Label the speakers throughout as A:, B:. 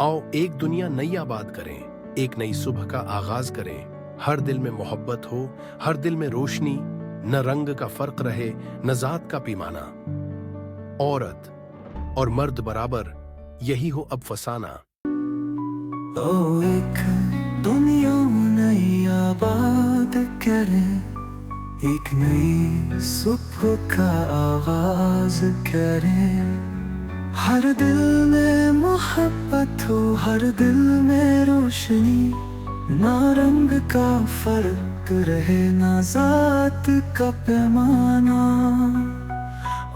A: आओ एक दुनिया नई आबाद करें, एक नई सुबह का आगाज करें। हर दिल में मोहब्बत हो, हर दिल में रोशनी, न रंग का फर्क रहे न जात का पैमाना। औरत और मर्द बराबर, यही हो अब फसाना।
B: ओ एक दुनिया नई आबाद करें, एक नई सुबह का आगाज करें। हर दिल में मोहब्बत हो, हर दिल में रोशनी, ना रंग का फर्क रहे ना जात का पैमाना।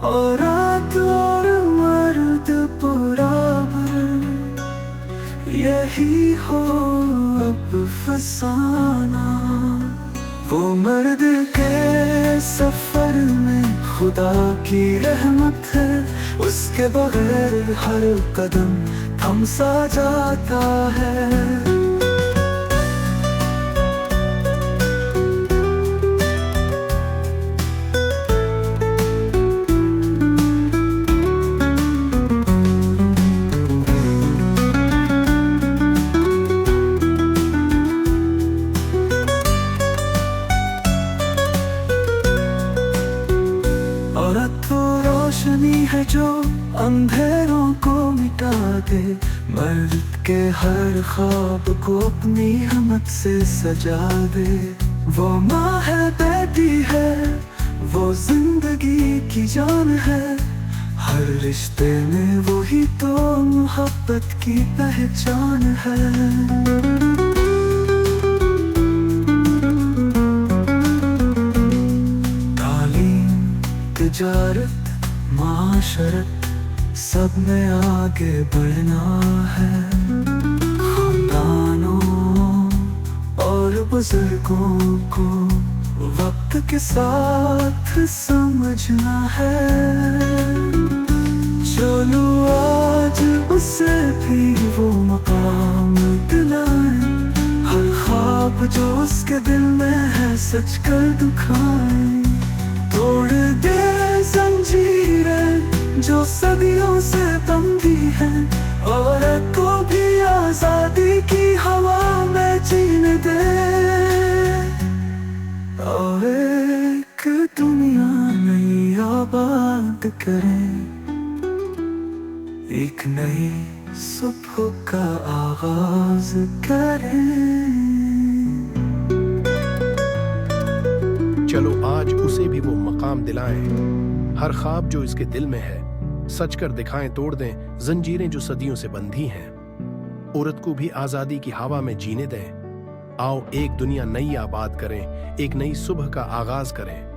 B: औरत और मर्द बराबर, यही हो अब फसाना। वो मर्द के सफर में खुदा की रहमत है, उसके बगैर हर कदम थम सा जाता है। औरत वो रोशनी है जो अंधेरों को मिटा दे, मर्द के हर ख्वाब को अपनी हिम्मत से सजा दे। वो माँ है, बेटी है, वो जिंदगी की जान है, हर रिश्ते में वही तो मोहब्बत की पहचान है। तिजारत माशरत सब में आगे बढ़ना है, खानदानों और बुजुर्गों को वक्त के साथ समझना है। चलो आज उसे भी वो मकाम दिलाएं, हर ख्वाब जो उसके दिल में है सच कर दिखाएं। तोड़ दे जंजीरें जो सदियों से बंधी है, औरत को भी आजादी की हवा में जीने दे। और एक दुनिया नई आबाद करें, एक नई सुबह का आगाज करें।
A: चलो आज उसे भी वो मकाम दिलाएं, हर ख्वाब जो इसके दिल में है सच कर दिखाएं। तोड़ दें जंजीरें जो सदियों से बंधी हैं, औरत को भी आजादी की हवा में जीने दें। आओ एक दुनिया नई आबाद करें, एक नई सुबह का आगाज करें।